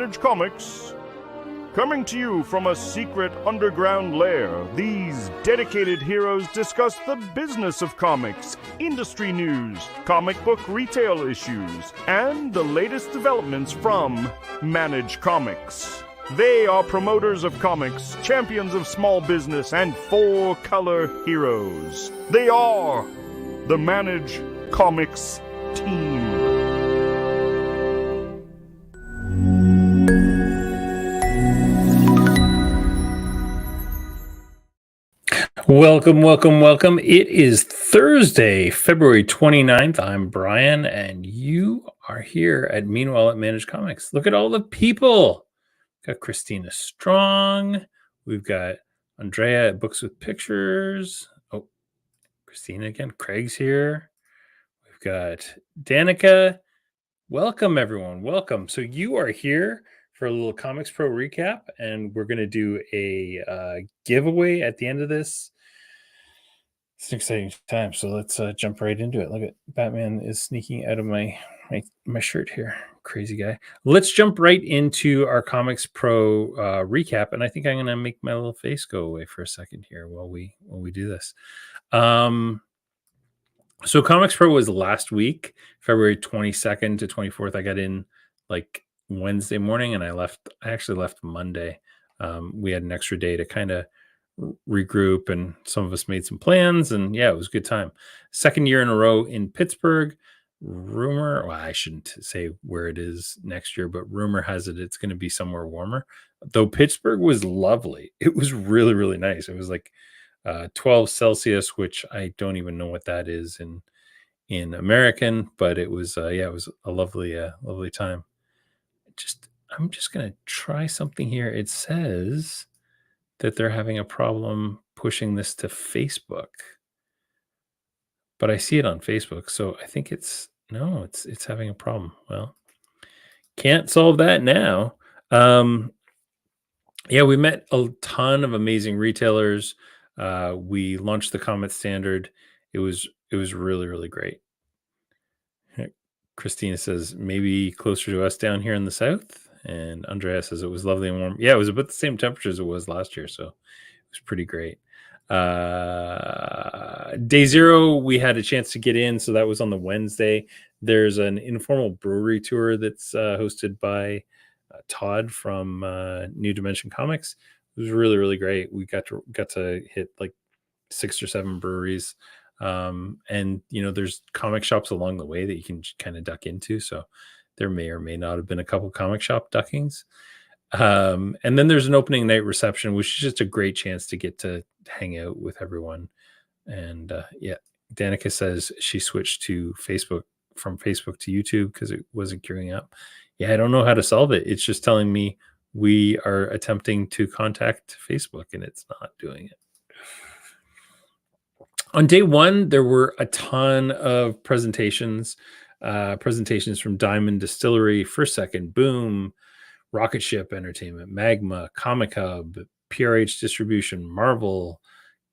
Manage Comics. Coming to you from a secret underground lair, these dedicated heroes discuss the business of comics, industry news, comic book retail issues, and the latest developments from Manage Comics. They are promoters of comics, champions of small business, and four-color heroes. They are the Manage Comics team. Welcome. It is Thursday, February 29th. I'm Brian, and you are here at Meanwhile at Manage Comics. Look at all the people. We've got Christina Strong. We've got Andrea at Books with Pictures. Oh, Christina again. Craig's here. We've got Danica. Welcome, everyone. Welcome. So you are here for a little ComicsPro recap, and we're going to do a giveaway at the end of this. It's an exciting time, so let's jump right into it. Look at Batman is sneaking out of my shirt here. Crazy guy. Let's jump right into our ComicsPro recap, and I think I'm going to make my little face go away for a second here while we do this. So ComicsPro was last week, February 22nd to 24th. I got in like Wednesday morning, and I actually left Monday. We had an extra day to kind of regroup, and some of us made some plans, and yeah, it was a good time. Second year in a row in Pittsburgh. Well, I shouldn't say where it is next year, but rumor has it it's going to be somewhere warmer. Though Pittsburgh was lovely. It was really, really nice. It was like 12 Celsius, which I don't even know what that is in American, but it was it was a lovely time. I'm just going to try something here. It says that they're having a problem pushing this to Facebook, but I see it on Facebook, so I think it's having a problem. Well, can't solve that now. We met a ton of amazing retailers. We launched the COMET standard. It was really, really great. Christina says maybe closer to us down here in the south. And Andrea says it was lovely and warm. Yeah, it was about the same temperature as it was last year, so it was pretty great. Day zero, we had a chance to get in, so that was on the Wednesday. There's an informal brewery tour that's hosted by Todd from New Dimension Comics. It was really, really great. We got to hit like 6 or 7 breweries. And there's comic shops along the way that you can kind of duck into, so there may or may not have been a couple comic shop duckings. And then there's an opening night reception, which is just a great chance to get to hang out with everyone. And Danica says she switched to Facebook from Facebook to YouTube because it wasn't queuing up. Yeah, I don't know how to solve it. It's just telling me we are attempting to contact Facebook and it's not doing it. On day one, there were a ton of presentations from Diamond Distillery, First Second, Boom, Rocket Ship Entertainment, Magma, Comic Hub, PRH Distribution, Marvel,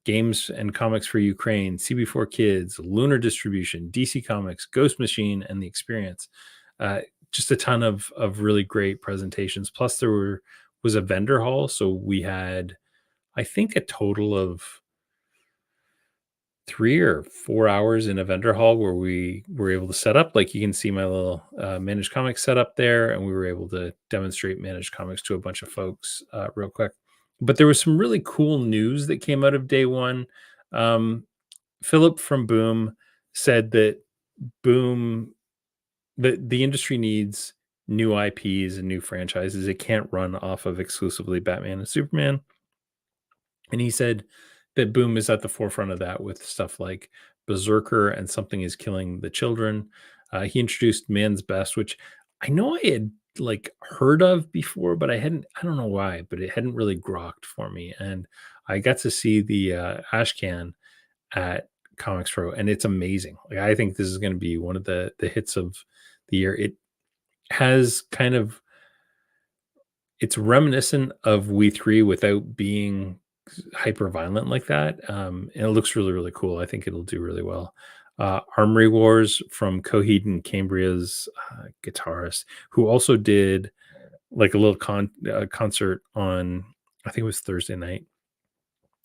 Games and Comics for Ukraine, CB4 Kids, Lunar Distribution, DC Comics, Ghost Machine, and The Experience. Just a ton of really great presentations. Plus, there was a vendor hall, so we had, I think, a total of 3 or 4 hours in a vendor hall where we were able to set up. Like you can see my little Managed Comics set up there, and we were able to demonstrate Managed Comics to a bunch of folks real quick. But there was some really cool news that came out of day one. Philip from Boom said that the industry needs new IPs and new franchises. It can't run off of exclusively Batman and Superman. And he said that Boom is at the forefront of that with stuff like Berserker and Something is Killing the Children. He introduced Man's Best, which I know I had heard of before, but I don't know why, but it hadn't really grokked for me. And I got to see the Ashcan at ComicsPro, and it's amazing. I think this is going to be one of the hits of the year. It has it's reminiscent of We3 without being hyper violent like that. And it looks really, really cool. I think it'll do really well. Armory Wars from Coheed and Cambria's guitarist, who also did like a little concert on, I think it was Thursday night.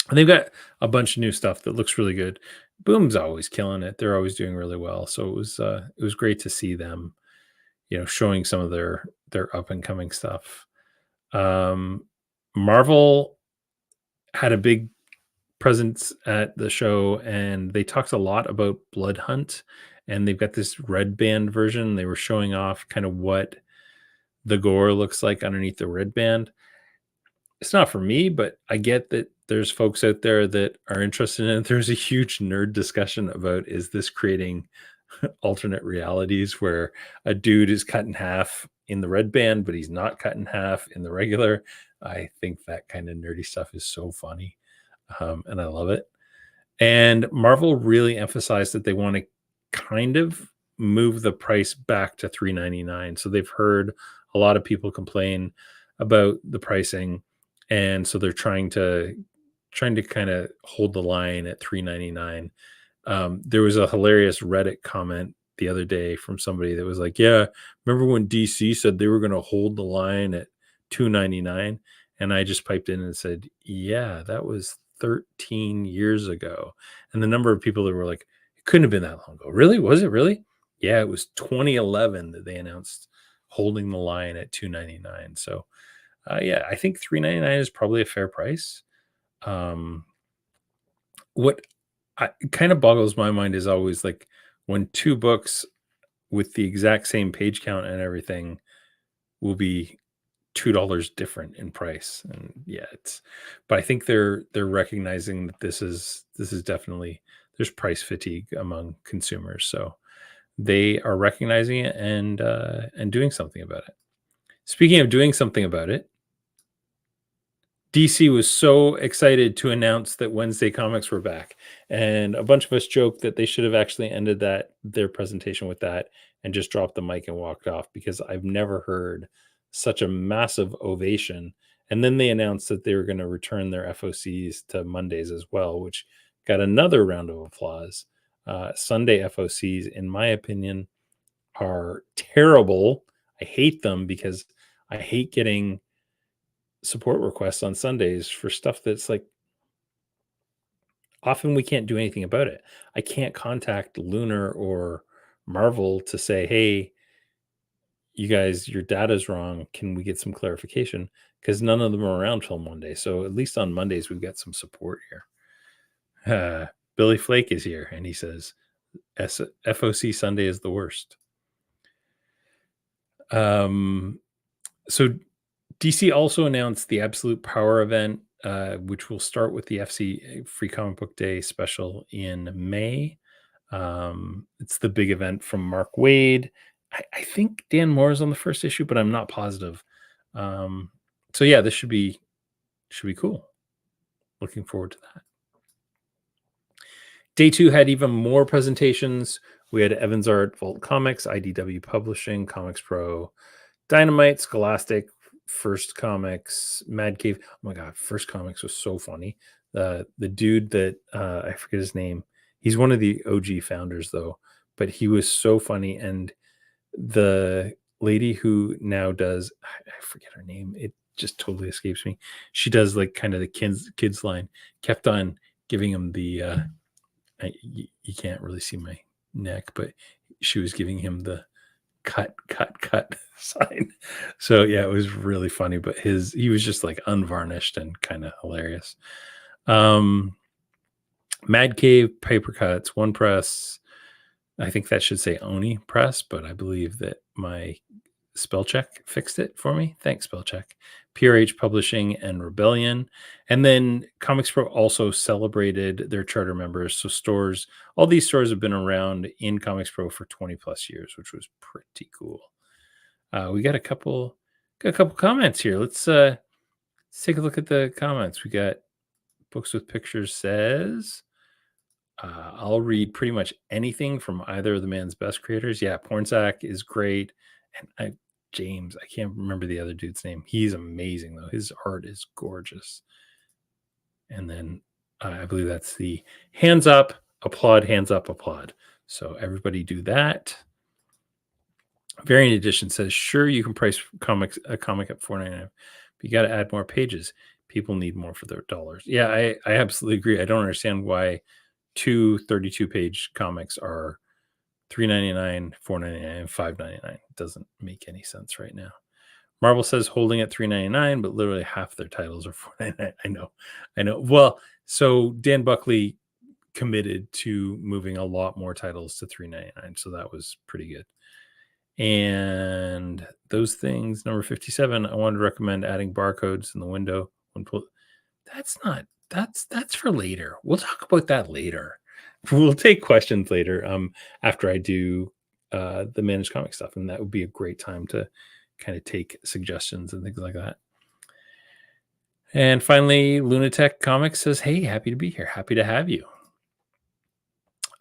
And they've got a bunch of new stuff that looks really good. Boom's always killing it. They're always doing really well. So it was great to see them, showing some of their up and coming stuff. Marvel had a big presence at the show, and they talked a lot about Blood Hunt, and they've got this red band version. They were showing off kind of what the gore looks like underneath the red band. It's not for me, but I get that there's folks out there that are interested in it. There's a huge nerd discussion about, is this creating alternate realities where a dude is cut in half in the red band, but he's not cut in half in the regular. I think that kind of nerdy stuff is so funny. And I love it. And Marvel really emphasized that they want to kind of move the price back to $3.99. So they've heard a lot of people complain about the pricing, and so they're trying to kind of hold the line at $3.99. There was a hilarious Reddit comment the other day from somebody that was like, "Yeah, remember when DC said they were going to hold the line at $2.99?" And I just piped in and said, "Yeah, that was 13 years ago." And the number of people that were like, "It couldn't have been that long ago." Really? Was it really? Yeah, it was 2011 that they announced holding the line at $2.99. So, yeah, I think $3.99 is probably a fair price. What kind of boggles my mind is always like when two books with the exact same page count and everything will be $2 different in price. And yeah, but I think they're recognizing that this is definitely, there's price fatigue among consumers. So they are recognizing it and doing something about it. Speaking of doing something about it, DC was so excited to announce that Wednesday comics were back, and a bunch of us joked that they should have actually ended their presentation with that and just dropped the mic and walked off, because I've never heard such a massive ovation. And then they announced that they were going to return their FOCs to Mondays as well, which got another round of applause. Sunday FOCs, in my opinion, are terrible. I hate them because I hate getting support requests on Sundays for stuff that's like, often we can't do anything about it. I can't contact Lunar or Marvel to say, "Hey, you guys, your data's wrong. Can we get some clarification?" Because none of them are around till Monday. So at least on Mondays, we've got some support here. Billy Flake is here, and he says, FOC Sunday is the worst. So DC also announced the Absolute Power event, which will start with the FC Free Comic Book Day special in May. It's the big event from Mark Waid. I think Dan Moore is on the first issue, but I'm not positive. So yeah, this should be cool. Looking forward to that. Day 2 had even more presentations. We had Evans Art, Vault Comics, IDW Publishing, ComicsPro, Dynamite, Scholastic, First Comics, Mad Cave. Oh my god, First Comics was so funny. The dude that I forget his name. He's one of the OG founders though, but he was so funny. And the lady who now does, I forget her name. It just totally escapes me. She does like kind of the kids line. Kept on giving him the. You can't really see my neck, but she was giving him the cut sign. So yeah, it was really funny, but he was just like unvarnished and kind of hilarious. Mad Cave, Paper Cuts, One Press. I think that should say Oni Press, but I believe that my spell check fixed it for me. Thanks, spell check. PRH Publishing and Rebellion. And then ComicsPro also celebrated their charter members. So stores, all these stores have been around in ComicsPro for 20 plus years, which was pretty cool. We got a couple comments here. Let's take a look at the comments. We got Books with Pictures says, I'll read pretty much anything from either of the man's best creators. Yeah, Pornsack is great. And James, I can't remember the other dude's name. He's amazing, though. His art is gorgeous. And then I believe that's the hands up, applaud, hands up, applaud. So everybody do that. Variant Edition says, sure, you can price a comic at $4.99, but you got to add more pages. People need more for their dollars. Yeah, I absolutely agree. I don't understand why two 32-page comics are $3.99, $4.99, and $5.99. It doesn't make any sense right now. Marvel says holding at $3.99, but literally half their titles are $4.99. I know. Well, so Dan Buckley committed to moving a lot more titles to $3.99, so that was pretty good. And those things, number 57, I wanted to recommend adding barcodes in the window. That's for later. We'll talk about that later. We'll take questions later after I do the managed comic stuff, and that would be a great time to kind of take suggestions and things like that. And finally, Lunatech Comics says, hey, happy to be here. Happy to have you.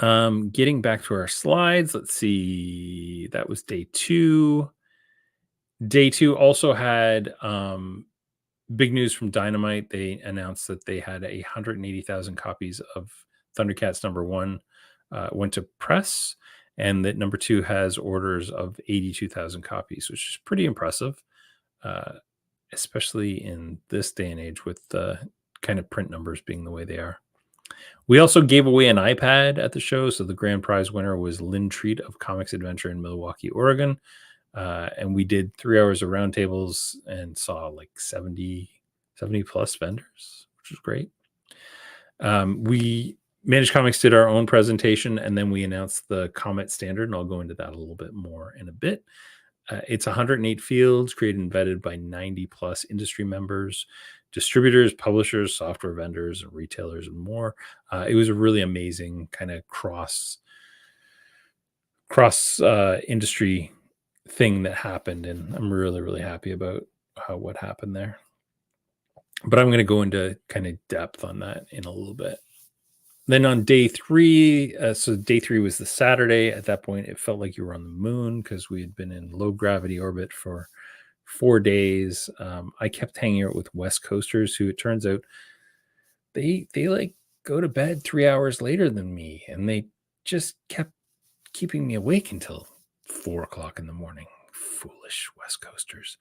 Getting back to our slides, let's see. That was day 2. Day 2 also had big news from Dynamite. They announced that they had 180,000 copies of Thundercats #1 went to press, and that #2 has orders of 82,000 copies, which is pretty impressive, especially in this day and age with the kind of print numbers being the way they are. We also gave away an iPad at the show. So the grand prize winner was Lynn Treat of Comics Adventure in Milwaukee, Oregon. And we did 3 hours of roundtables and saw like 70 plus vendors, which was great. We Managed Comics did our own presentation, and then we announced the COMET standard, and I'll go into that a little bit more in a bit. It's 108 fields created and vetted by 90 plus industry members, distributors, publishers, software vendors, and retailers, and more. It was a really amazing kind of cross industry thing that happened, and I'm really, really happy about what happened there. But I'm going to go into kind of depth on that in a little bit. Then on day 3, so day 3 was the Saturday. At that point, it felt like you were on the moon because we had been in low gravity orbit for 4 days. I kept hanging out with West Coasters, who it turns out they like go to bed 3 hours later than me, and they just kept keeping me awake until 4 o'clock in the morning. Foolish West Coasters.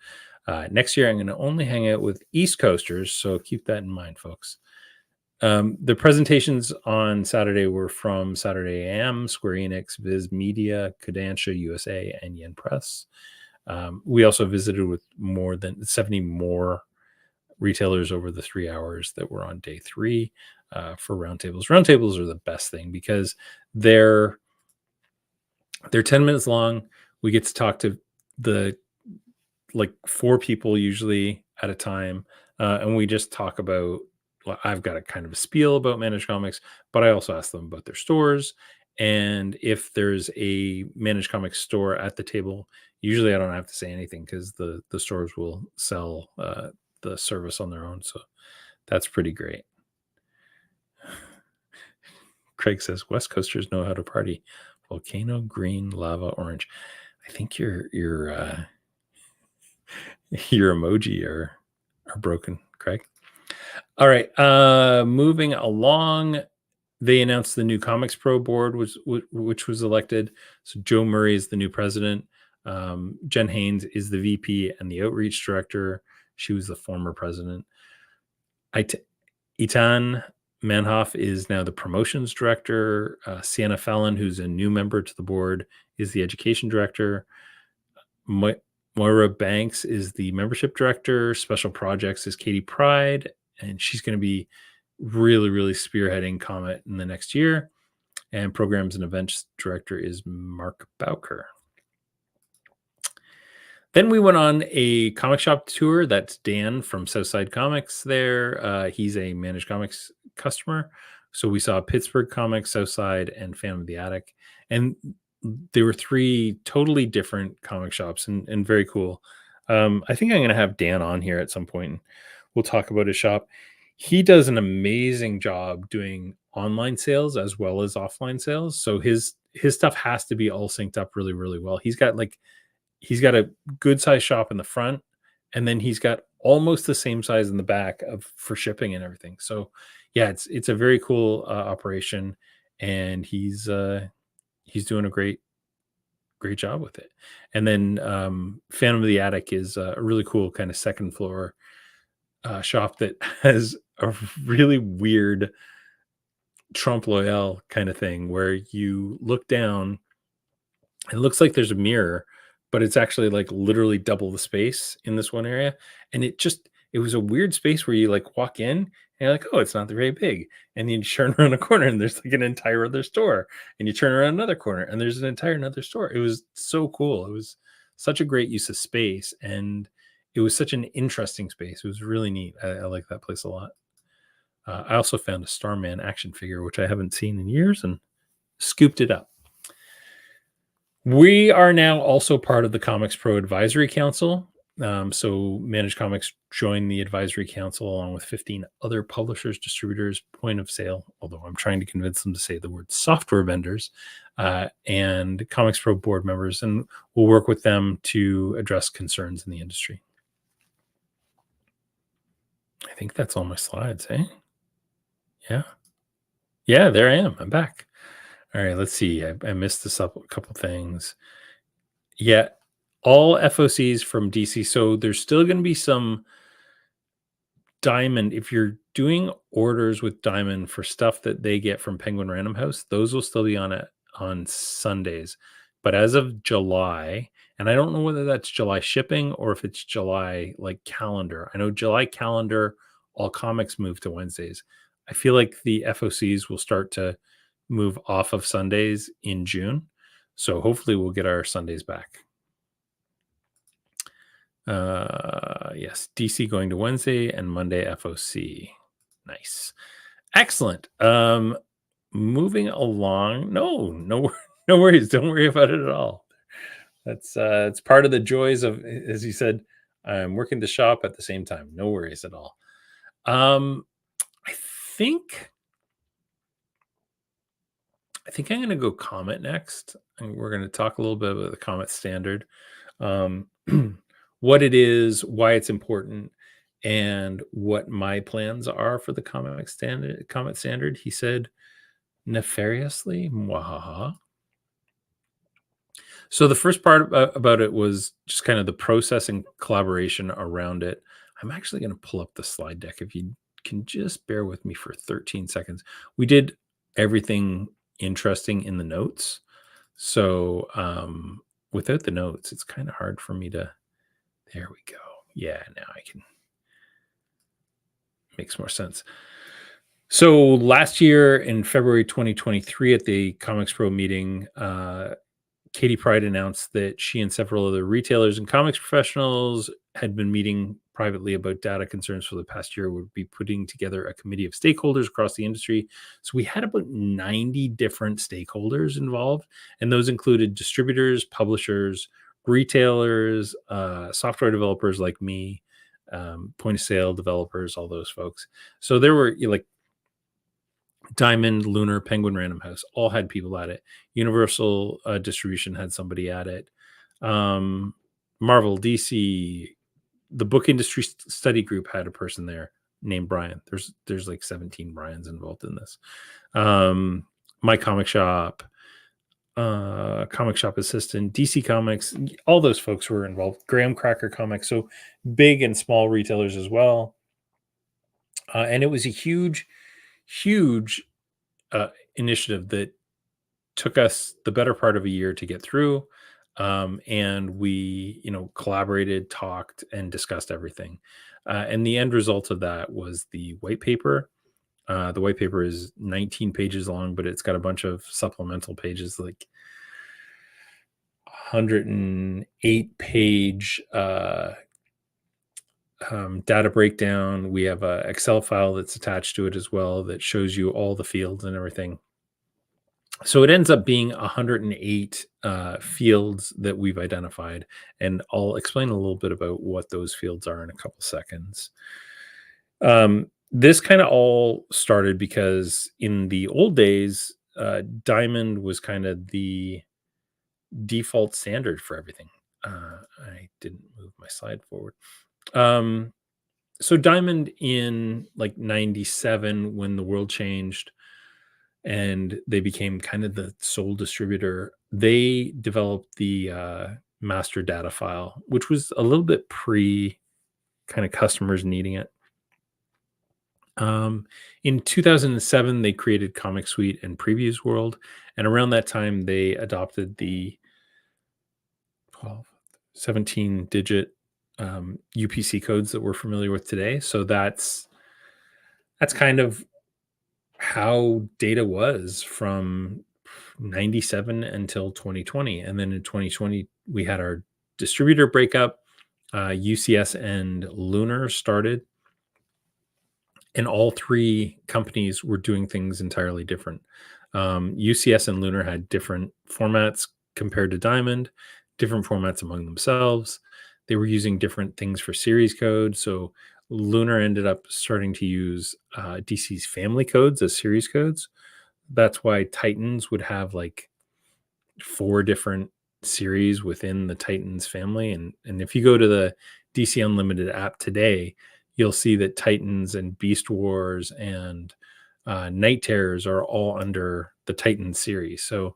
Next year, I'm going to only hang out with East Coasters, so keep that in mind, folks. The presentations on Saturday were from Saturday AM, Square Enix, Viz Media, Kodansha USA, and Yen Press. We also visited with more than 70 more retailers over the 3 hours that were on day 3 for roundtables. Roundtables are the best thing because they're 10 minutes long. We get to talk to the 4 people usually at a time, and we just talk about. Well, I've got a kind of a spiel about Managed Comics, but I also ask them about their stores. And if there's a Managed Comics store at the table, usually I don't have to say anything because the stores will sell the service on their own. So that's pretty great. Craig says West Coasters know how to party. Volcano, green, lava, orange. I think your emoji are broken, Craig. All right, moving along, they announced the new ComicsPro board, which was elected. So Joe Murray is the new president. Jen Haynes is the VP and the outreach director. She was the former president. Itan Manhoff is now the promotions director. Sienna Fallon, who's a new member to the board, is the education director. Moira Banks is the membership director. Special projects is Katie Pride, and she's going to be really, really spearheading COMET in the next year. And programs and events director is Mark Bowker. Then we went on a comic shop tour. That's Dan from Southside Comics there. He's a Managed Comics customer. So we saw Pittsburgh Comics, Southside, and Phantom of the Attic. And there were 3 totally different comic shops and very cool. I think I'm going to have Dan on here at some point, and we'll talk about his shop. He does an amazing job doing online sales as well as offline sales. So his stuff has to be all synced up really, really well. He's got a good size shop in the front, and then he's got almost the same size in the back for shipping and everything. So yeah, it's a very cool operation, and he's doing a great great job with it. And then Phantom of the Attic is a really cool kind of second floor shop that has a really weird Trompe l'oeil kind of thing where you look down. It looks like there's a mirror, but it's actually like literally double the space in this one area. And it was a weird space where you like walk in and you're like, oh, it's not very big. And then you turn around a corner and there's like an entire other store. And you turn around another corner and there's an entire another store. It was so cool. It was such a great use of space. And it was such an interesting space. It was really neat. I like that place a lot. I also found a Starman action figure, which I haven't seen in years, and scooped it up. We are now also part of the ComicsPro Advisory Council. So Managed Comics joined the Advisory Council along with 15 other publishers, distributors, point of sale, although I'm trying to convince them to say the word software vendors, and ComicsPro board members, and we'll work with them to address concerns in the industry. I think that's all my slides, eh? Yeah. Yeah, there I am. I'm back. All right, let's see. I missed this up a couple things. Yeah, all FOCs from DC. So there's still going to be some Diamond. If you're doing orders with Diamond for stuff that they get from Penguin Random House, those will still be on Sundays. But as of July, and I don't know whether that's July shipping or if it's July like calendar. I know July calendar, all comics move to Wednesdays. I feel like the FOCs will start to move off of Sundays in June. So hopefully we'll get our Sundays back. Yes, DC going to Wednesday and Monday FOC. Nice. Excellent. Moving along. No worries. Don't worry about it at all. That's it's part of the joys of, as you said, I'm working the shop at the same time. No worries at all. I think I'm going to go COMET next, and we're going to talk a little bit about the COMET standard, what it is, why it's important, and what my plans are for the COMET standard. He said nefariously, mwahaha. So the first part about it was just kind of the process and collaboration around it. I'm actually going to pull up the slide deck if you can just bear with me for 13 seconds. We did everything interesting in the notes. So without the notes, it's kind of hard for me to, there we go. Yeah, now I can, makes more sense. So last year in February 2023 at the ComicsPro meeting, Katie Pride announced that she and several other retailers and comics professionals had been meeting privately about data concerns for the past year, would be putting together a committee of stakeholders across the industry. So we had about 90 different stakeholders involved, and those included distributors, publishers, retailers, software developers like me, point of sale developers, all those folks. So there were like Diamond, Lunar, Penguin Random House, all had people at it. Universal Distribution had somebody at it. Marvel, DC, the book industry study group had a person there named Brian. There's like 17 Brians involved in this. My Comic Shop, Comic Shop Assistant, DC Comics, all those folks were involved. Graham Cracker Comics, so big and small retailers as well. And it was a huge initiative that took us the better part of a year to get through. And we, collaborated, talked, and discussed everything. And the end result of that was the white paper. The white paper is 19 pages long, but it's got a bunch of supplemental pages, like 108 page data breakdown. We have an Excel file that's attached to it as well that shows you all the fields and everything. So it ends up being 108 fields that we've identified, and I'll explain a little bit about what those fields are in a couple seconds. This kind of all started because in the old days, Diamond was kind of the default standard for everything. I didn't move my slide forward. So Diamond in like 97, when the world changed and they became kind of the sole distributor, they developed the master data file, which was a little bit pre kind of customers needing it. In 2007, they created Comic Suite and Previews World, and around that time, they adopted the 12, 17-digit UPC codes that we're familiar with today. So that's kind of how data was from 97 until 2020. And then in 2020, we had our distributor breakup. UCS and Lunar started, and all three companies were doing things entirely different. UCS and Lunar had different formats compared to Diamond, different formats among themselves. They were using different things for series code. So Lunar ended up starting to use DC's family codes as series codes. That's why Titans would have like 4 different series within the Titans family. And if you go to the DC Unlimited app today, you'll see that Titans and Beast Wars and Night Terrors are all under the Titans series. So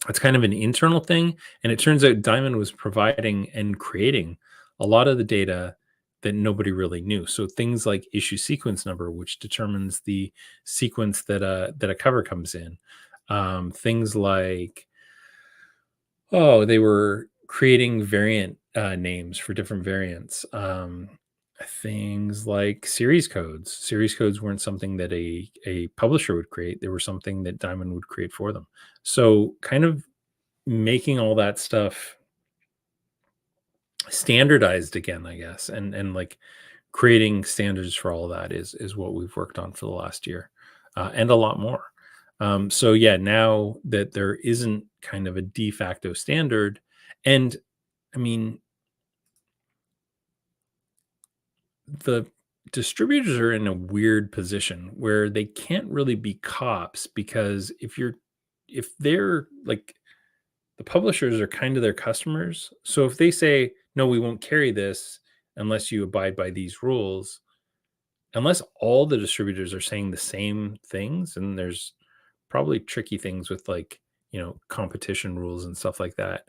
it's kind of an internal thing. And it turns out Diamond was providing and creating a lot of the data that nobody really knew. So things like issue sequence number, which determines the sequence that a cover comes in. Things like, they were creating variant names for different variants. Things like series codes. Series codes weren't something that a publisher would create. They were something that Diamond would create for them. So kind of making all that stuff standardized again, I guess, and like creating standards for all of that is what we've worked on for the last year, and a lot more. So yeah, now that there isn't kind of a de facto standard, and I mean, the distributors are in a weird position where they can't really be cops, because if they're like, the publishers are kind of their customers. So if they say, no, we won't carry this unless you abide by these rules, unless all the distributors are saying the same things, and there's probably tricky things with like, competition rules and stuff like that.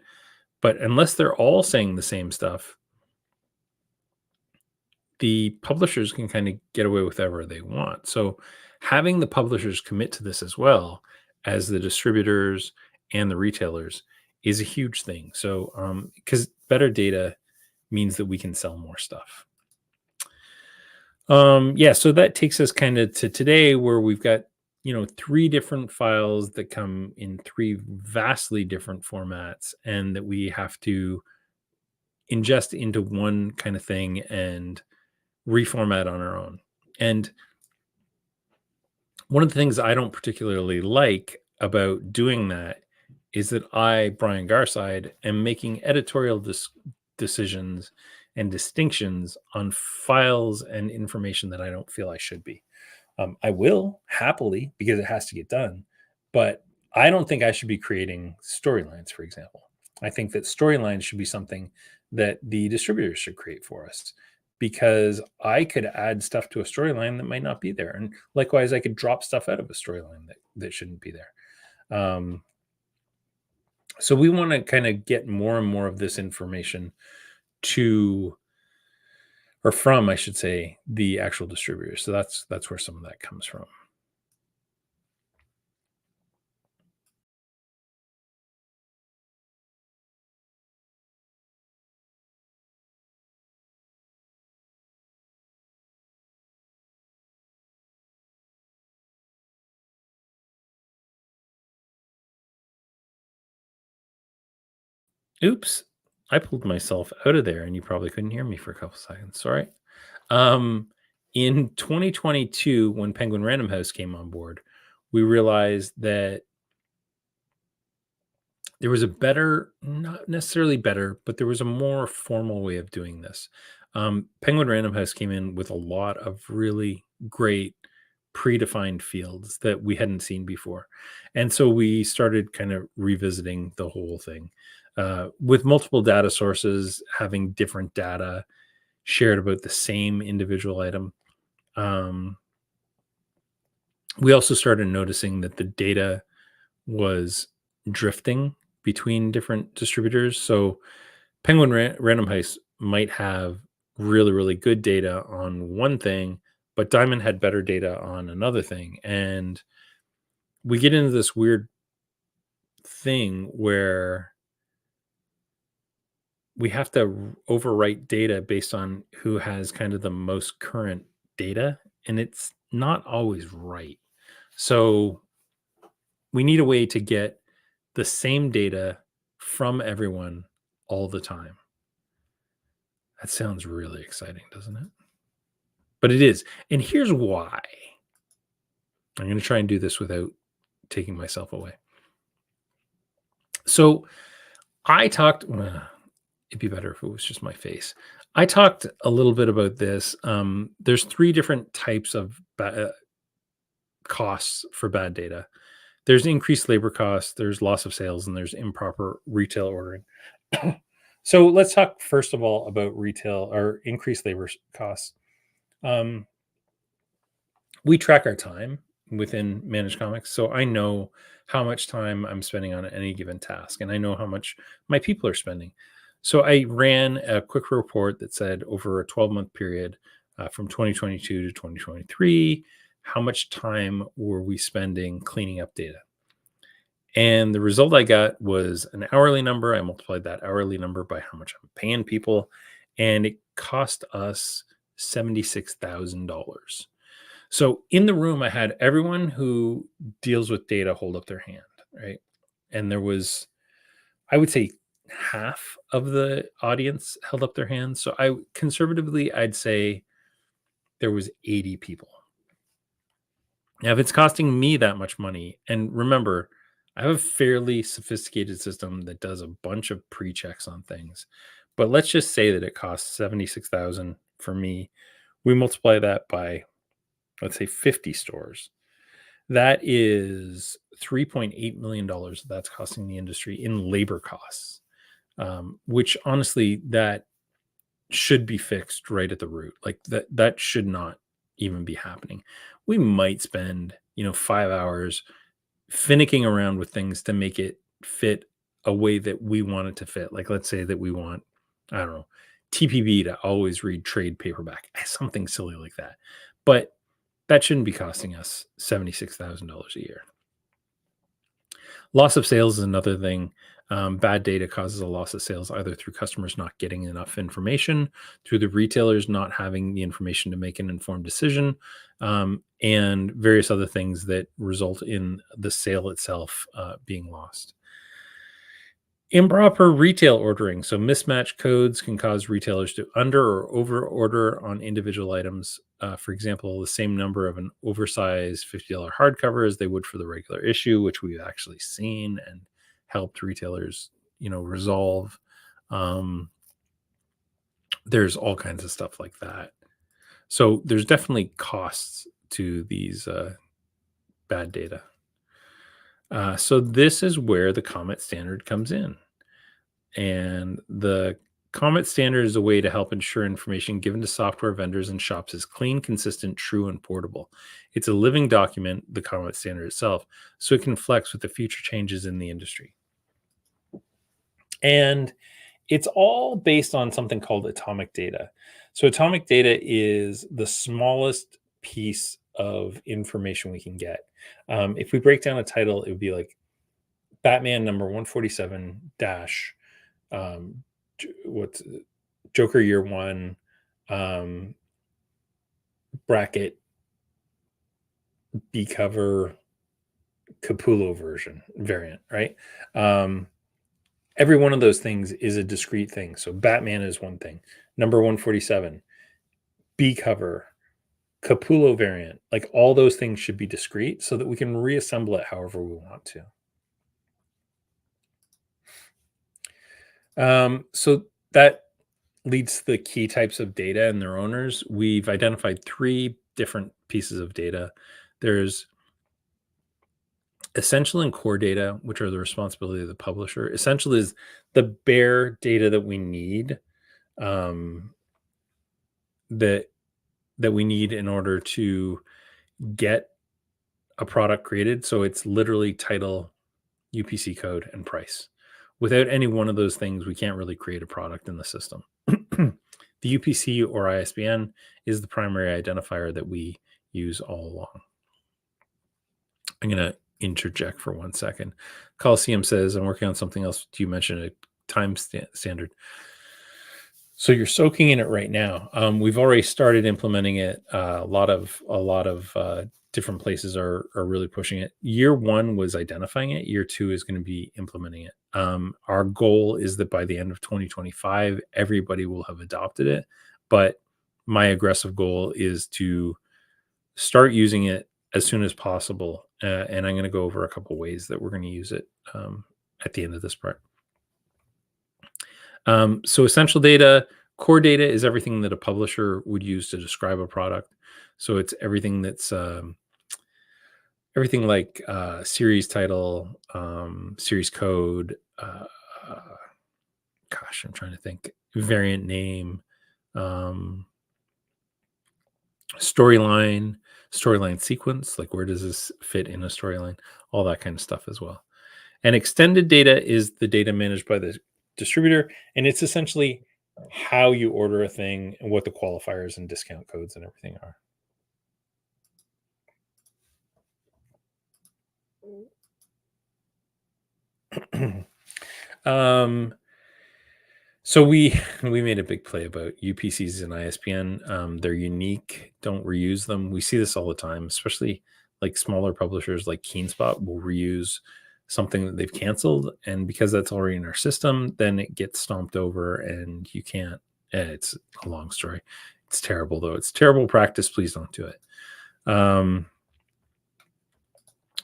But unless they're all saying the same stuff, the publishers can kind of get away with whatever they want. So having the publishers commit to this as well as the distributors and the retailers is a huge thing. So because better data means that we can sell more stuff. So that takes us kind of to today, where we've got 3 different files that come in 3 vastly different formats, and that we have to ingest into one kind of thing and reformat on our own. And one of the things I don't particularly like about doing that is that I, Brian Garside, am making editorial decisions and distinctions on files and information that I don't feel I should be. I will happily, because it has to get done, but I don't think I should be creating storylines, for example. I think that storylines should be something that the distributors should create for us, because I could add stuff to a storyline that might not be there. And likewise, I could drop stuff out of a storyline that shouldn't be there. So we want to kind of get more and more of this information from, I should say, the actual distributors. So that's where some of that comes from. Oops, I pulled myself out of there and you probably couldn't hear me for a couple seconds. Sorry. In 2022, when Penguin Random House came on board, we realized that there was a better, not necessarily better, but there was a more formal way of doing this. Penguin Random House came in with a lot of really great predefined fields that we hadn't seen before. And so we started kind of revisiting the whole thing, with multiple data sources having different data shared about the same individual item. We also started noticing that the data was drifting between different distributors. So Penguin Random House might have really, really good data on one thing, but Diamond had better data on another thing. And we get into this weird thing where we have to overwrite data based on who has kind of the most current data, and it's not always right. So we need a way to get the same data from everyone all the time. That sounds really exciting, doesn't it? But it is. And here's why. I'm going to try and do this without taking myself away. So I talked, it'd be better if it was just my face. I talked a little bit about this. There's 3 different types of costs for bad data. There's increased labor costs, there's loss of sales, and there's improper retail ordering. So let's talk first of all about retail or increased labor costs. We track our time within Managed Comics, so I know how much time I'm spending on any given task, and I know how much my people are spending. So I ran a quick report that said over a 12-month period from 2022 to 2023, how much time were we spending cleaning up data? And the result I got was an hourly number. I multiplied that hourly number by how much I'm paying people, and it cost us $76,000. So in the room, I had everyone who deals with data hold up their hand, right? And there was, I would say, half of the audience held up their hands. So I'd say there was 80 people. Now, if it's costing me that much money, and remember, I have a fairly sophisticated system that does a bunch of pre-checks on things, but let's just say that it costs 76,000 for me. We multiply that by, let's say, 50 stores. That is $3.8 million that's costing the industry in labor costs, which honestly, that should be fixed right at the root. Like that should not even be happening. We might spend, 5 hours finicking around with things to make it fit a way that we want it to fit. Like, let's say that we want, I don't know, TPB to always read trade paperback, something silly like that. But that shouldn't be costing us $76,000 a year. Loss of sales is another thing. Bad data causes a loss of sales either through customers not getting enough information, through the retailers not having the information to make an informed decision, and various other things that result in the sale itself being lost. Improper retail ordering. So mismatched codes can cause retailers to under or over order on individual items. For example, the same number of an oversized $50 hardcover as they would for the regular issue, which we've actually seen and helped retailers, resolve. There's all kinds of stuff like that. So there's definitely costs to these bad data. So this is where the COMET standard comes in. And the COMET standard is a way to help ensure information given to software vendors and shops is clean, consistent, true, and portable. It's a living document, the COMET standard itself, so it can flex with the future changes in the industry. And it's all based on something called atomic data. So atomic data is the smallest piece of information we can get. If we break down a title, it would be like Batman number 147 dash what's Joker year 1 bracket B cover Capullo version variant, right? Every one of those things is a discrete thing. So Batman is one thing. Number 147, B cover, Capullo variant, like all those things should be discrete so that we can reassemble it however we want to. So that leads to the key types of data and their owners. We've identified 3 different pieces of data. There's essential and core data, which are the responsibility of the publisher. Essential is the bare data that we need, that we need in order to get a product created. So it's literally title, UPC code, and price. Without any one of those things, we can't really create a product in the system. The UPC or ISBN is the primary identifier that we use all along. I'm going to interject for 1 second. Coliseum says, I'm working on something else. Do you mention a time standard? So you're soaking in it right now. We've already started implementing it. A lot of different places are really pushing it. Year 1 was identifying it. Year 2 is going to be implementing it. Our goal is that by the end of 2025, everybody will have adopted it. But my aggressive goal is to start using it as soon as possible. And I'm going to go over a couple ways that we're going to use it at the end of this part. So essential data, core data is everything that a publisher would use to describe a product. So it's everything that's everything like series title, series code, gosh, I'm trying to think, variant name, storyline sequence, like where does this fit in a storyline, all that kind of stuff as well. And extended data is the data managed by the distributor, and it's essentially how you order a thing and what the qualifiers and discount codes and everything are. So we made a big play about UPCs and ISBN. They're unique. Don't reuse them. We see this all the time, especially like smaller publishers like KeenSpot will reuse something that they've canceled, and because that's already in our system, then it gets stomped over and you can't. It's a long story. It's terrible though. It's terrible practice. Please don't do it.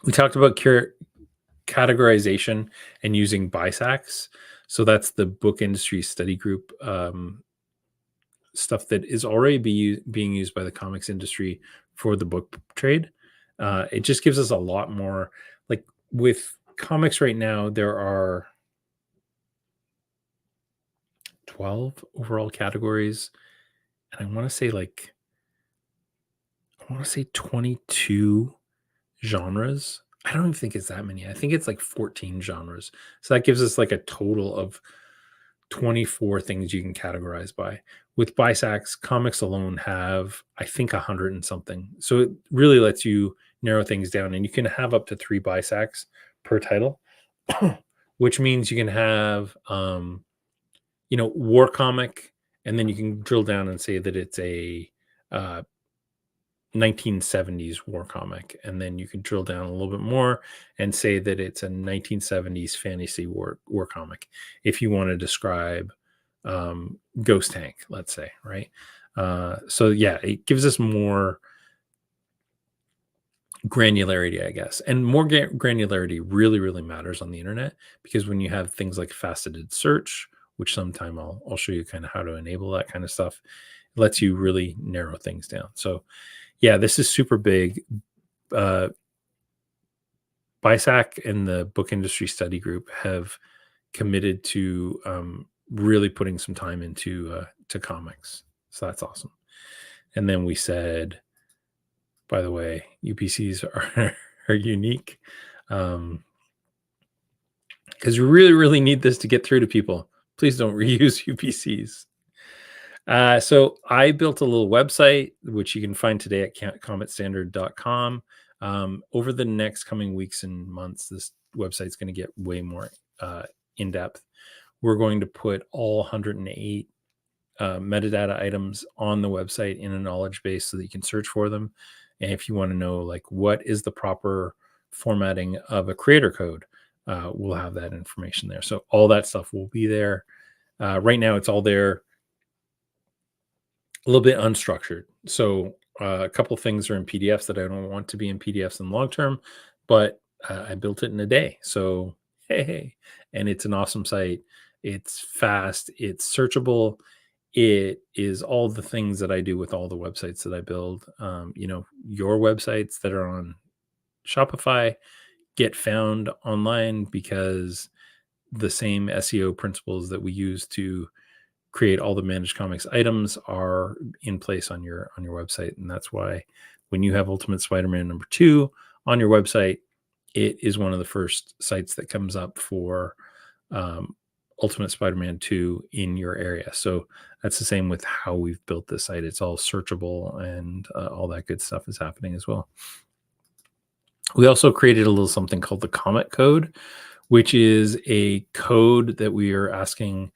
We talked about categorization and using BISACs. So that's the book industry study group stuff that is already being used by the comics industry for the book trade. It just gives us a lot more, like with comics right now, there are 12 overall categories. And I want to say 22 genres. I don't even think it's that many. I think it's like 14 genres. So that gives us like a total of 24 things you can categorize by. With BISACs, comics alone have, I think, 100 and something. So it really lets you narrow things down, and you can have up to 3 BISACs per title, which means you can have, war comic, and then you can drill down and say that it's a 1970s war comic, and then you can drill down a little bit more and say that it's a 1970s fantasy war comic if you want to describe Ghost Tank, let's say, right? So yeah, it gives us more granularity, I guess, and more granularity really matters on the internet, because when you have things like faceted search, which sometime I'll show you kind of how to enable that kind of stuff, it lets you really narrow things down. So yeah, this is super big. BISAC and the book industry study group have committed to really putting some time into to comics. So that's awesome. And then we said, by the way, UPCs are unique because you really need this to get through to people. Please don't reuse UPCs. So I built a little website, which you can find today at cometstandard.com. Over the next coming weeks and months, this website's going to get way more in depth. We're going to put all 108 metadata items on the website in a knowledge base so that you can search for them. And if you want to know, like, what is the proper formatting of a creator code, we'll have that information there. So all that stuff will be there. Right now, it's all there, a little bit unstructured. So a couple things are in PDFs that I don't want to be in PDFs in long term, but I built it in a day. So hey, and it's an awesome site. It's fast. It's searchable. It is all the things that I do with all the websites that I build. Your websites that are on Shopify get found online because the same SEO principles that we use to create all the managed comics items are in place on your website. And that's why when you have Ultimate Spider-Man #2 on your website, it is one of the first sites that comes up for Ultimate Spider-Man 2 in your area. So that's the same with how we've built this site. It's all searchable, and all that good stuff is happening as well. We also created a little something called the COMET code, which is a code that we are asking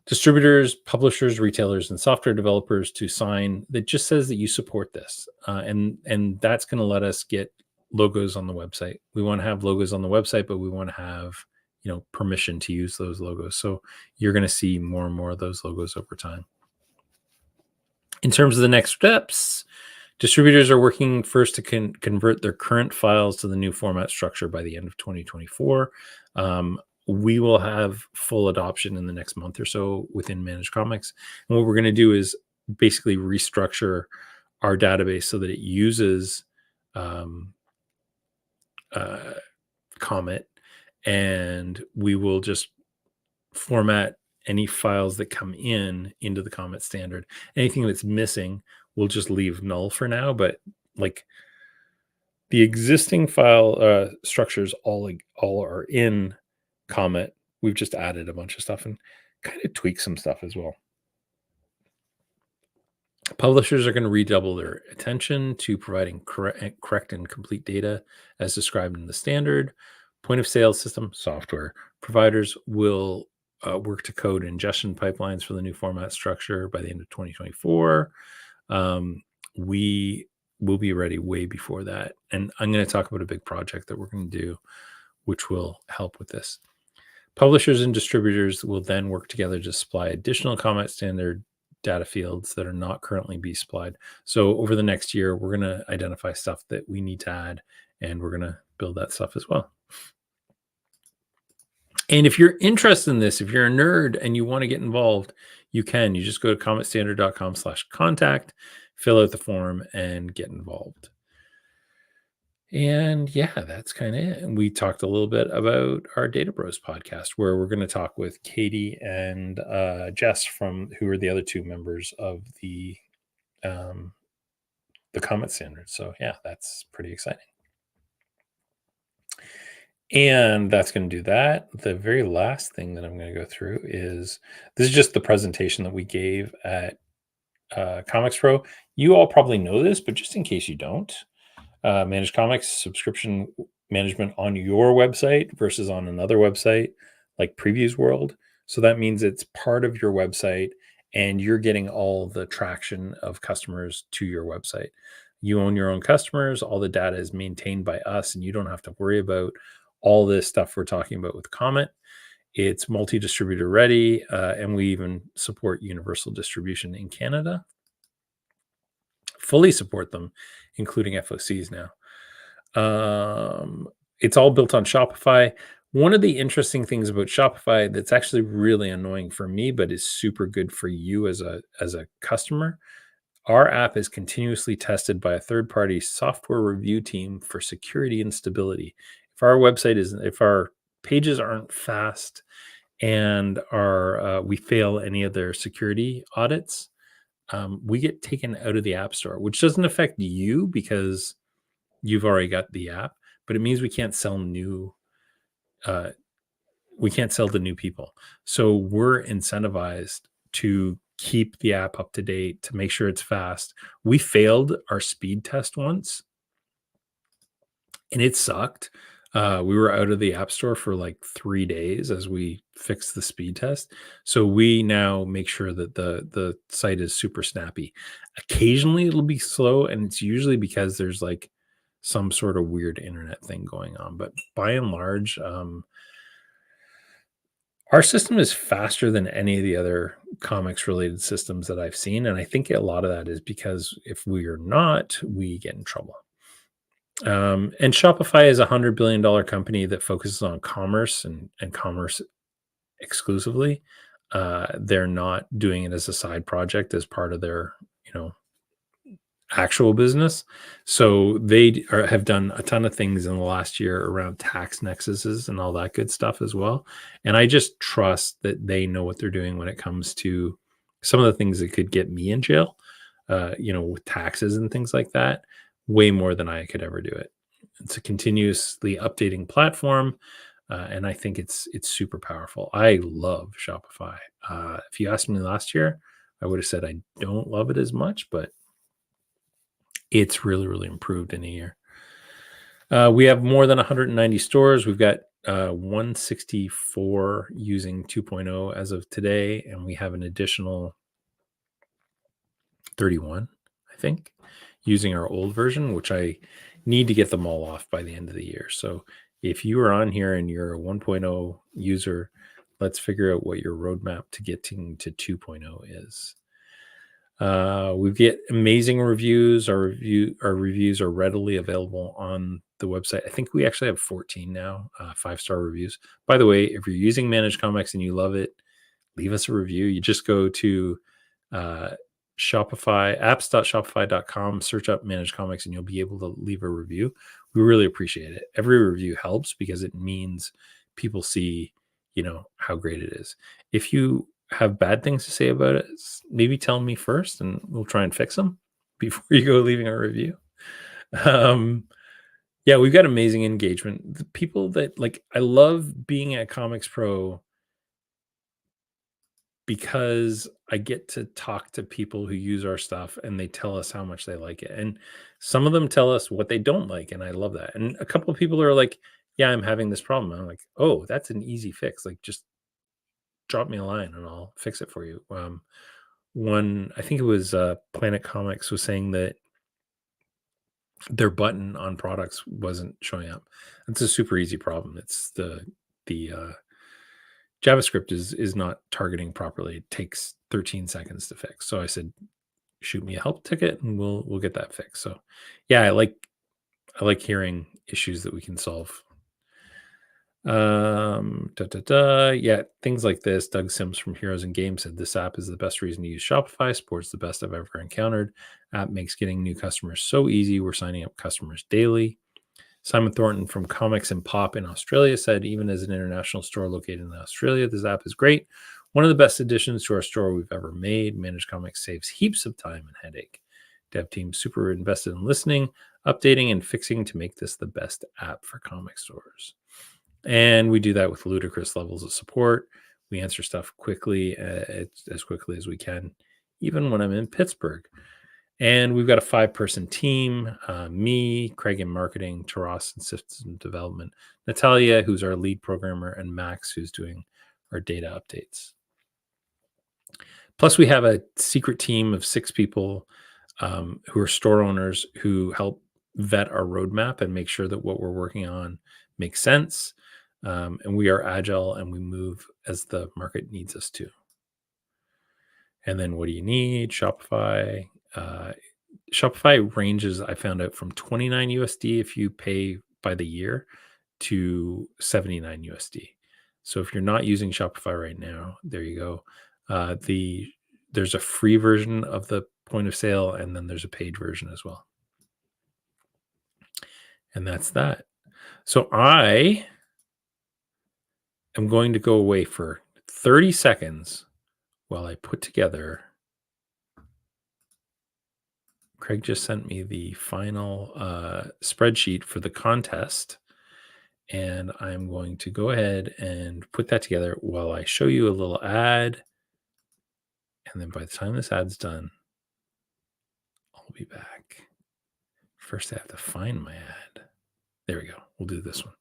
distributors, publishers, retailers, and software developers to sign that just says that you support this. And that's going to let us get logos on the website. We want to have logos on the website, but we want to have, permission to use those logos. So you're going to see more and more of those logos over time. In terms of the next steps, distributors are working first to convert their current files to the new format structure by the end of 2024. We will have full adoption in the next month or so within Managed Comics. And what we're going to do is basically restructure our database so that it uses COMET, and we will just format any files that come into the COMET standard. Anything that's missing, we'll just leave null for now, but like the existing file structures all are in COMET. We've just added a bunch of stuff and kind of tweaked some stuff as well. Publishers are going to redouble their attention to providing correct and complete data as described in the standard. Point of sale system software providers will work to code ingestion pipelines for the new format structure by the end of 2024. We will be ready way before that. And I'm going to talk about a big project that we're going to do, which will help with this. Publishers and distributors will then work together to supply additional COMET standard data fields that are not currently be supplied. So over the next year, we're going to identify stuff that we need to add, and we're going to build that stuff as well. And if you're interested in this, if you're a nerd and you want to get involved, you can. You just go to cometstandard.com/contact, fill out the form, and get involved. And yeah, that's kind of it. And we talked a little bit about our Data Bros podcast, where we're going to talk with Katie and Jess who are the other two members of the COMET standard. So yeah, that's pretty exciting. And that's going to do that. The very last thing that I'm going to go through is this is just the presentation that we gave at ComicsPro. You all probably know this, but just in case you don't, Managed Comics subscription management on your website versus on another website like Previews World. So that means it's part of your website and you're getting all the traction of customers to your website. You own your own customers. All the data is maintained by us, and you don't have to worry about all this stuff we're talking about with COMET. It's multi-distributor ready, and we even support universal distribution in Canada. Fully support them, including FOCs now. It's all built on Shopify. One of the interesting things about Shopify that's actually really annoying for me, but is super good for you as a customer, our app is continuously tested by a third-party software review team for security and stability. If our pages aren't fast and we fail any of their security audits, we get taken out of the App Store, which doesn't affect you because you've already got the app, but it means we can't sell to new people. So we're incentivized to keep the app up to date, to make sure it's fast. We failed our speed test once, and it sucked. We were out of the App Store for like 3 days as we fixed the speed test. So we now make sure that the site is super snappy. Occasionally it'll be slow, and it's usually because there's like some sort of weird internet thing going on. But by and large, our system is faster than any of the other comics related systems that I've seen. And I think a lot of that is because if we are not, we get in trouble. And Shopify is a $100 billion company that focuses on commerce and commerce exclusively. They're not doing it as a side project as part of their, actual business. So they have done a ton of things in the last year around tax nexuses and all that good stuff as well. And I just trust that they know what they're doing when it comes to some of the things that could get me in jail, with taxes and things like that, way more than I could ever do it. It's a continuously updating platform, and I think it's super powerful. I love Shopify. If you asked me last year, I would have said I don't love it as much, but it's really, really improved in a year. We have more than 190 stores. We've got 164 using 2.0 as of today, and we have an additional 31, I think, using our old version, which I need to get them all off by the end of the year. So if you are on here and you're a 1.0 user, let's figure out what your roadmap to getting to 2.0 is. We get amazing reviews. Our reviews are readily available on the website. I think we actually have 14 now, 5-star reviews. By the way, if you're using Managed Comics and you love it, leave us a review. You just go to Shopify, apps.shopify.com, search up Managed Comics, and you'll be able to leave a review. We really appreciate it. Every review helps because it means people see, how great it is. If you have bad things to say about it, maybe tell me first and we'll try and fix them before you go leaving a review. Yeah, we've got amazing engagement. The people that I love being at ComicsPro because I get to talk to people who use our stuff and they tell us how much they like it. And some of them tell us what they don't like. And I love that. And a couple of people are like, yeah, I'm having this problem. And I'm like, oh, that's an easy fix. Just drop me a line and I'll fix it for you. One, I think it was Planet Comics, was saying that their button on products wasn't showing up. That's a super easy problem. It's the JavaScript is not targeting properly. It takes 13 seconds to fix. So I said, shoot me a help ticket and we'll get that fixed. So yeah, I like hearing issues that we can solve. Yeah, things like this. Doug Sims from Heroes and Games said this app is the best reason to use Shopify. Supports the best I've ever encountered. App makes getting new customers so easy. We're signing up customers daily. Simon Thornton from Comics and Pop in Australia said, even as an international store located in Australia, this app is great. One of the best additions to our store we've ever made. Managed Comics saves heaps of time and headache. Dev team super invested in listening, updating, and fixing to make this the best app for comic stores. And we do that with ludicrous levels of support. We answer stuff quickly, as quickly as we can, even when I'm in Pittsburgh. And we've got a 5-person team, me, Craig in marketing, Taras in system development, Natalia, who's our lead programmer, and Max, who's doing our data updates. Plus, we have a secret team of 6 people who are store owners who help vet our roadmap and make sure that what we're working on makes sense. And we are agile and we move as the market needs us to. And then what do you need? Shopify. Shopify ranges, I found out, from 29 USD if you pay by the year to 79 USD. So if you're not using Shopify right now, there you go. There's a free version of the point of sale, and then there's a paid version as well. And that's that. So I am going to go away for 30 seconds while I put together. Craig just sent me the final spreadsheet for the contest. And I'm going to go ahead and put that together while I show you a little ad. And then by the time this ad's done, I'll be back. First, I have to find my ad. There we go. We'll do this one.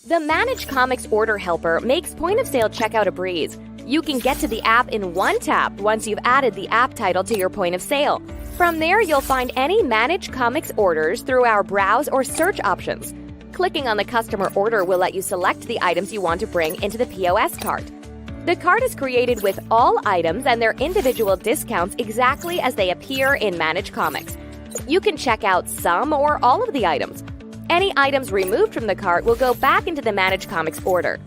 The Managed Comics Order Helper makes point-of-sale checkout a breeze. You can get to the app in one tap once you've added the app title to your point of sale. From there, you'll find any Managed Comics orders through our browse or search options. Clicking on the customer order will let you select the items you want to bring into the POS cart. The cart is created with all items and their individual discounts exactly as they appear in Managed Comics. You can check out some or all of the items. Any items removed from the cart will go back into the Managed Comics order.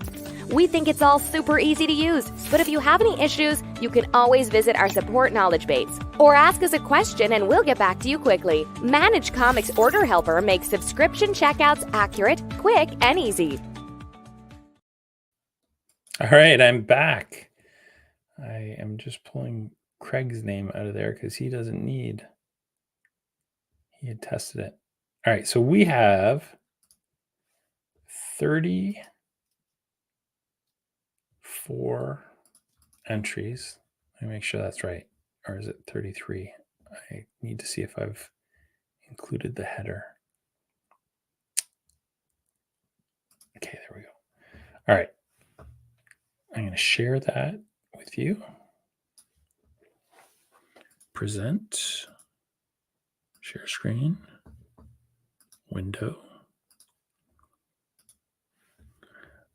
We think it's all super easy to use, but if you have any issues, you can always visit our support knowledge base or ask us a question and we'll get back to you quickly. Managed Comics Order Helper makes subscription checkouts accurate, quick, and easy. All right, I'm back. I am just pulling Craig's name out of there because he doesn't need. He had tested it. All right, so we have 34 entries. Let me make sure that's right. Or is it 33? I need to see if I've included the header. Okay, there we go. All right. I'm going to share that with you. Present. Share screen. Window.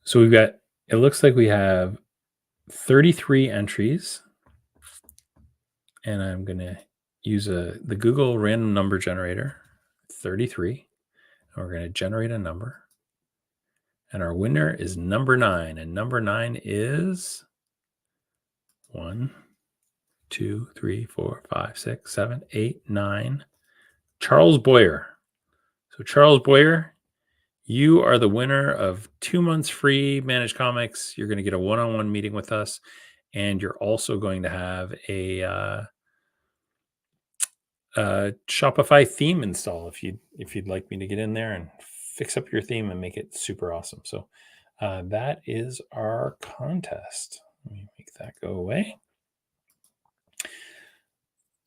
So we've got, it looks like we have 33 entries. And I'm going to use the Google random number generator, 33. And we're going to generate a number. And our winner is number 9. And number 9 is 1, 2, 3, 4, 5, 6, 7, 8, 9. Charles Boyer. So Charles Boyer, you are the winner of 2 months free Managed Comics. You're going to get a one-on-one meeting with us. And you're also going to have a Shopify theme install if you'd like me to get in there and fix up your theme and make it super awesome. So that is our contest. Let me make that go away.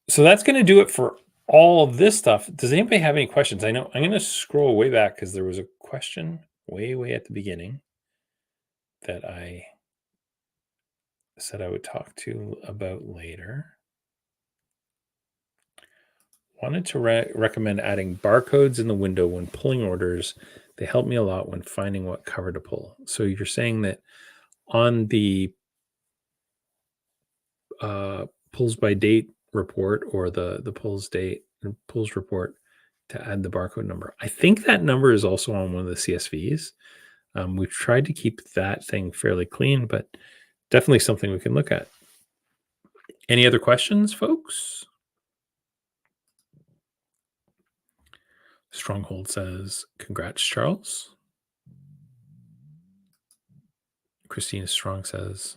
So that's going to do it for all of this stuff. Does anybody have any questions? I know I'm going to scroll way back because there was a question way at the beginning that I said I would talk to about later. Wanted to recommend adding barcodes in the window when pulling orders. They help me a lot when finding what cover to pull. So you're saying that on the pulls by date report or the pulls report to add the barcode number. I think that number is also on one of the CSVs. We've tried to keep that thing fairly clean, but definitely something we can look at. Any other questions, folks? Stronghold says, congrats, Charles. Christina Strong says,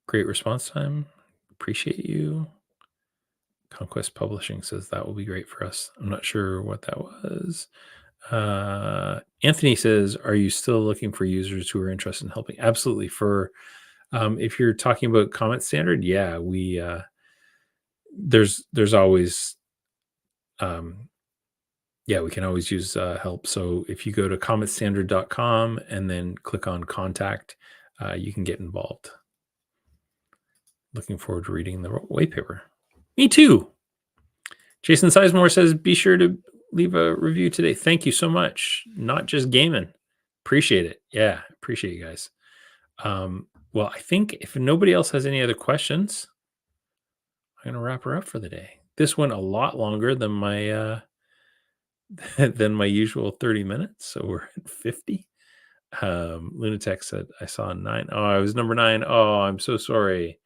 great response time. Appreciate you. Conquest Publishing says that will be great for us. I'm not sure what that was. Anthony says, are you still looking for users who are interested in helping? Absolutely. For if you're talking about COMET standard, yeah, we there's always we can always use help. So if you go to cometstandard.com and then click on contact, you can get involved. Looking forward to reading the white paper. Me too. Jason Sizemore says, be sure to leave a review today. Thank you so much. Not just gaming. Appreciate it. Yeah, appreciate you guys. Well, I think if nobody else has any other questions, I'm going to wrap her up for the day. This went a lot longer than my usual 30 minutes. So we're at 50. Lunatic said, I saw 9. Oh, I was number 9. Oh, I'm so sorry.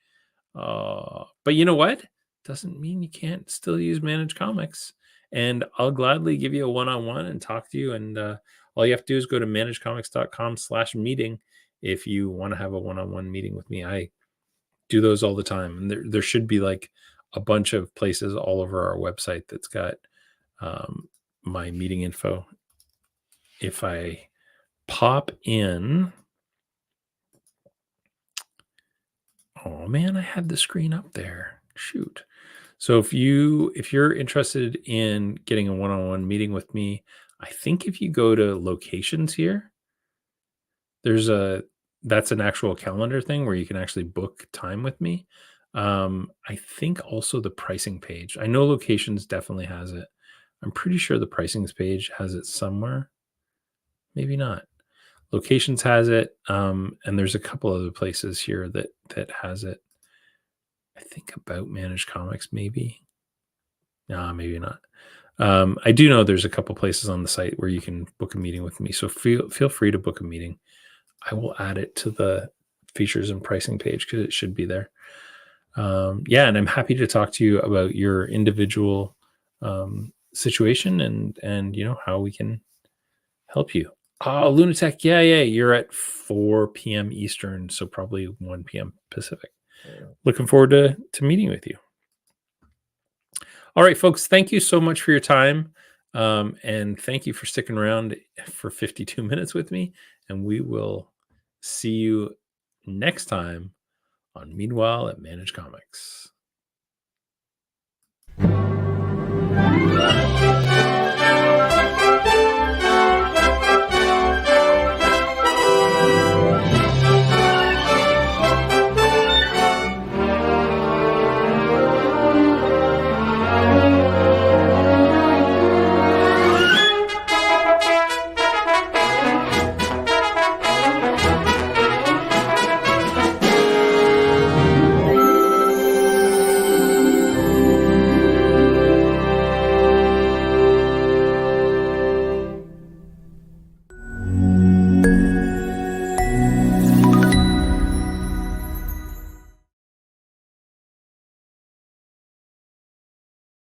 But you know what? Doesn't mean you can't still use Managed Comics. And I'll gladly give you a one-on-one and talk to you. And all you have to do is go to managedcomics.com/meeting if you want to have a one-on-one meeting with me. I do those all the time. And there should be like a bunch of places all over our website that's got my meeting info. If I pop in, oh man, I had the screen up there. Shoot. So if you're interested in getting a one-on-one meeting with me, I think if you go to locations here, that's an actual calendar thing where you can actually book time with me. I think also the pricing page. I know locations definitely has it. I'm pretty sure the pricings page has it somewhere. Maybe not. Locations has it. And there's a couple other places here that has it. I think about Managed Comics, maybe. No, maybe not. I do know there's a couple places on the site where you can book a meeting with me. So feel free to book a meeting. I will add it to the features and pricing page because it should be there. And I'm happy to talk to you about your individual situation and how we can help you. Oh, Lunatic, yeah, you're at 4 p.m. Eastern, so probably 1 p.m. Pacific. Looking forward to meeting with you. All right, folks, thank you so much for your time. And thank you for sticking around for 52 minutes with me. And we will see you next time on Meanwhile at Manage Comics.